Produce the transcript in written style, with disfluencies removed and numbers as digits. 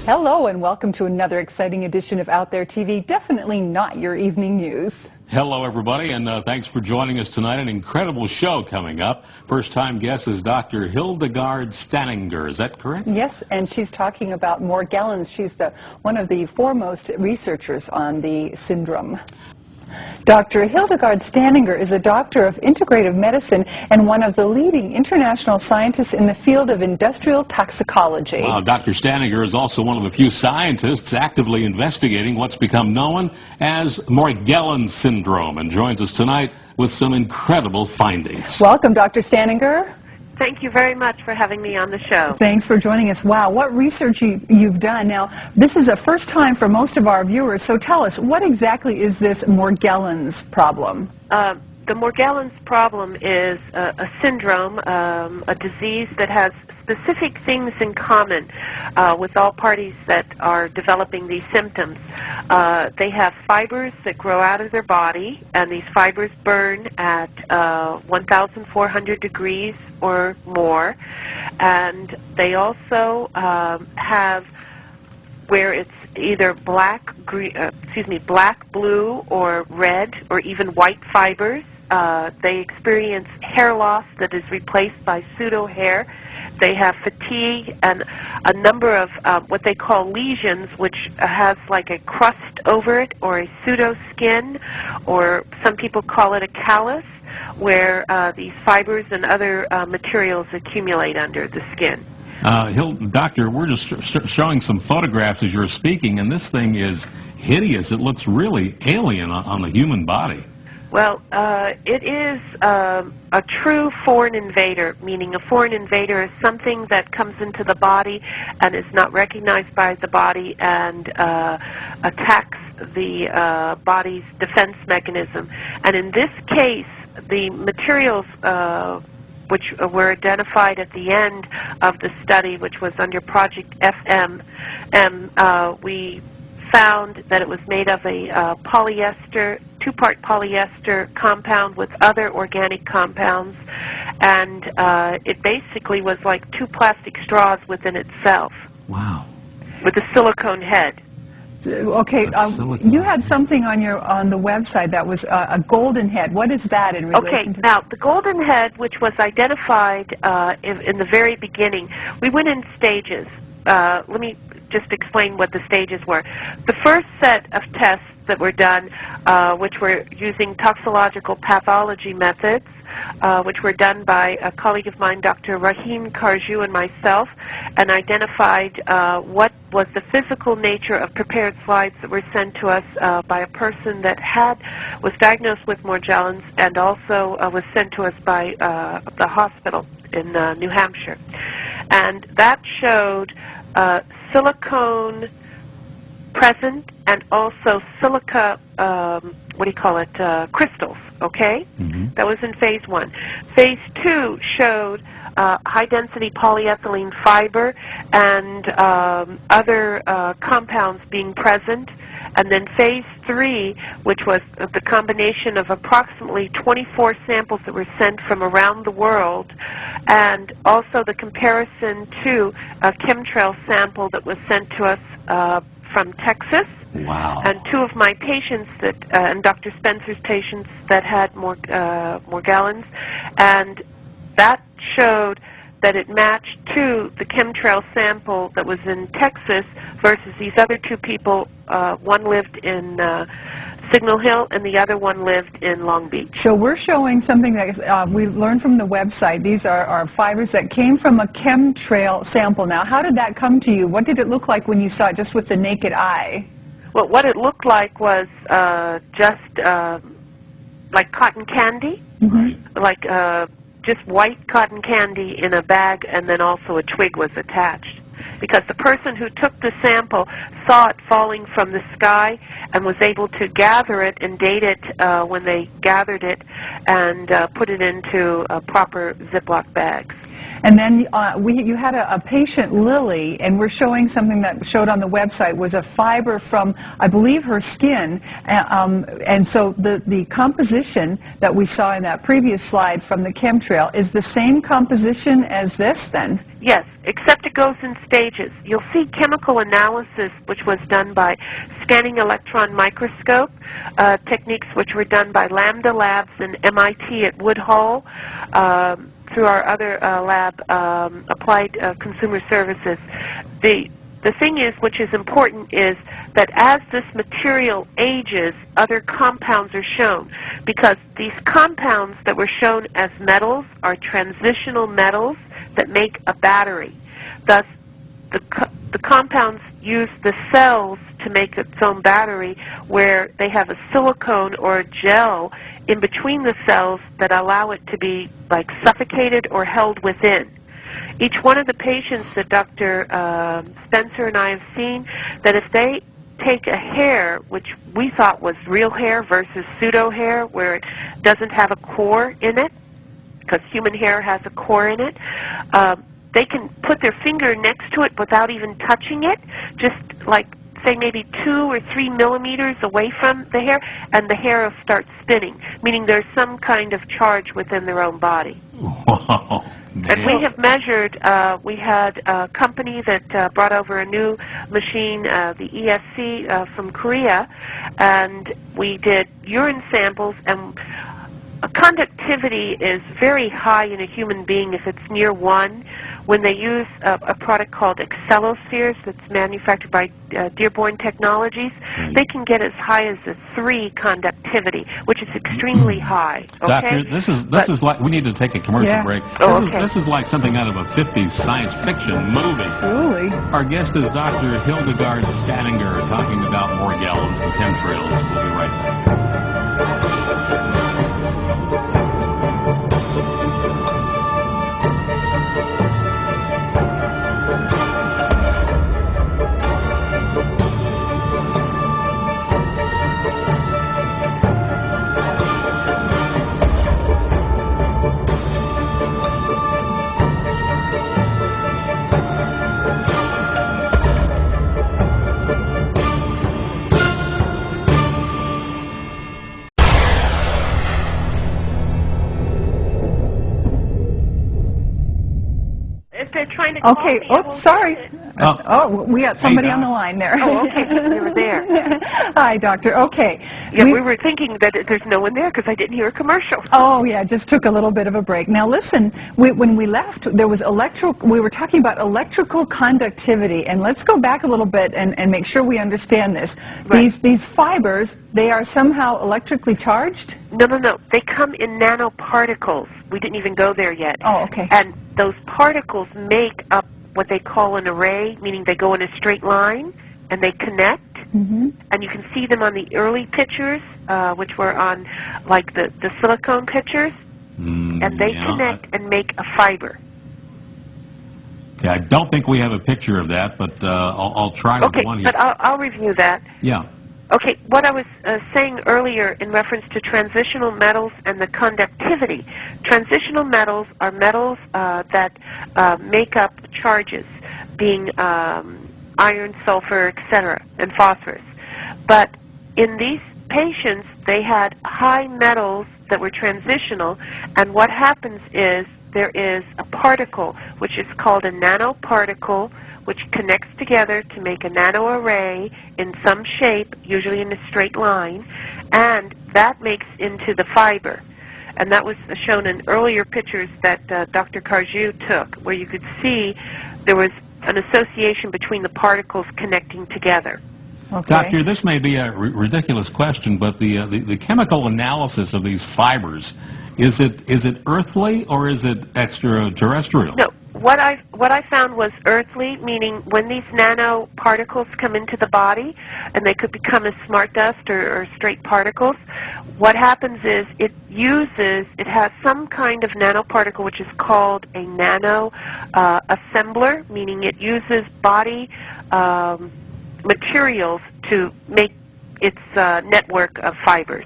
Hello and welcome to another exciting edition of Out There TV. Definitely not your evening news. Hello, everybody, and thanks for joining us tonight. An incredible show coming up. First-time guest is Dr. Hildegarde Staninger. Is that correct? Yes, and she's talking about Morgellons. She's one of the foremost researchers on the syndrome. Dr. Hildegarde Staninger is a doctor of integrative medicine and one of the leading international scientists in the field of industrial toxicology. Wow, Dr. Staninger is also one of the few scientists actively investigating what's become known as Morgellons syndrome and joins us tonight with some incredible findings. Welcome, Dr. Staninger. Thank you very much for having me on the show. Thanks for joining us. Wow, what research you've done. Now, this is a first time for most of our viewers, so tell us, what exactly is this Morgellons problem? The Morgellons problem is a syndrome, a disease that has specific things in common with all parties that are developing these symptoms. They have fibers that grow out of their body, and these fibers burn at 1,400 degrees or more, and they also have where it's either black, blue, or red, or even white fibers. They experience hair loss that is replaced by pseudo-hair. They have fatigue and a number of what they call lesions, which has like a crust over it or a pseudo-skin, or some people call it a callus, where these fibers and other materials accumulate under the skin. Doctor, we're just showing some photographs as you're speaking, and this thing is hideous. It looks really alien on the human body. Well, it is a true foreign invader, meaning a foreign invader is something that comes into the body and is not recognized by the body and attacks the body's defense mechanism. And in this case, the materials which were identified at the end of the study, which was under Project FM, we found that it was made of a polyester, two-part polyester compound with other organic compounds, and it basically was like two plastic straws within itself. Wow. With a silicone head. Okay, you had something on the website that was a golden head. What is that in relation to? Now the golden head, which was identified in the very beginning, we went in stages. Let me just explain what the stages were. The first set of tests that were done, which were using toxicological pathology methods, which were done by a colleague of mine, Dr. Rahim Karju, and myself, and identified what was the physical nature of prepared slides that were sent to us by a person that was diagnosed with Morgellons and also was sent to us by the hospital in New Hampshire. And that showed silicone present and also silica, crystals, okay? Mm-hmm. That was in phase 1. Phase 2 showed high-density polyethylene fiber and other compounds being present. And then phase 3, which was the combination of approximately 24 samples that were sent from around the world, and also the comparison to a chemtrail sample that was sent to us from Texas. Wow. And two of my patients and Dr. Spencer's patients that had Morgellons, and that showed that it matched to the chemtrail sample that was in Texas versus these other two people. One lived in Signal Hill and the other one lived in Long Beach. So we're showing something that we learned from the website. These are fibers that came from a chemtrail sample. Now, how did that come to you? What did it look like when you saw it just with the naked eye? Well, what it looked like was just like cotton candy, mm-hmm. like just white cotton candy in a bag, and then also a twig was attached. Because the person who took the sample saw it falling from the sky and was able to gather it and date it when they gathered it and put it into proper Ziploc bags. And then you had a patient, Lily, and we're showing something that showed on the website was a fiber from, I believe, her skin. And so the composition that we saw in that previous slide from the chemtrail is the same composition as this, then? Yes, except it goes in stages. You'll see chemical analysis, which was done by scanning electron microscope, techniques which were done by Lambda Labs and MIT at Woodhull, through our other lab, Applied Consumer Services. The thing is, which is important, is that as this material ages, other compounds are shown, because these compounds that were shown as metals are transitional metals that make a battery. Thus, the compounds use the cells to make its own battery, where they have a silicone or a gel in between the cells that allow it to be like suffocated or held within. Each one of the patients that Dr. Spencer and I have seen, that if they take a hair, which we thought was real hair versus pseudo hair, where it doesn't have a core in it, because human hair has a core in it, they can put their finger next to it without even touching it, just like, say, maybe 2 or 3 millimeters away from the hair, and the hair will start spinning, meaning there's some kind of charge within their own body. Wow. And we have measured, we had a company that brought over a new machine, the ESC from Korea, and we did urine samples, and conductivity is very high in a human being if it's near 1. When they use a product called Excelospheres that's manufactured by Dearborn Technologies, they can get as high as a 3 conductivity, which is extremely high. Okay? Doctor, this is like, we need to take a commercial break. This is like something out of a 50s science fiction movie. Truly. Our guest is Dr. Hildegarde Staninger, talking about Morgellons and chemtrails. We'll be right back. Trying to call Okay. me, Oh, sorry. We got somebody on the line there. Oh, okay. You were there. Hi, doctor. Okay. Yeah, we were thinking that there's no one there because I didn't hear a commercial. Oh, yeah, just took a little bit of a break. Now, listen, when we left, there was we were talking about electrical conductivity, and let's go back a little bit and make sure we understand this. Right. These fibers, they are somehow electrically charged? No. They come in nanoparticles. We didn't even go there yet. Oh, okay. And those particles make up what they call an array, meaning they go in a straight line and they connect. Mm-hmm. And you can see them on the early pictures, which were on like the silicone pictures, and they connect and make a fiber. Okay, I don't think we have a picture of that, but I'll try with the one here. Okay, but I'll review that. Yeah. Okay, what I was saying earlier in reference to transitional metals and the conductivity. Transitional metals are metals that make up charges, being iron, sulfur, etc., and phosphorus. But in these patients, they had high metals that were transitional, and what happens is there is a particle, which is called a nanoparticle, which connects together to make a nanoarray in some shape, usually in a straight line, and that makes into the fiber. And that was shown in earlier pictures that Dr. Carjou took, where you could see there was an association between the particles connecting together. Okay. Doctor, this may be a ridiculous question, but the chemical analysis of these fibers, is it earthly or is it extraterrestrial? No. What I found was earthly, meaning when these nanoparticles come into the body, and they could become as smart dust or straight particles, what happens is it has some kind of nanoparticle which is called a nano assembler, meaning it uses body materials to make its network of fibers.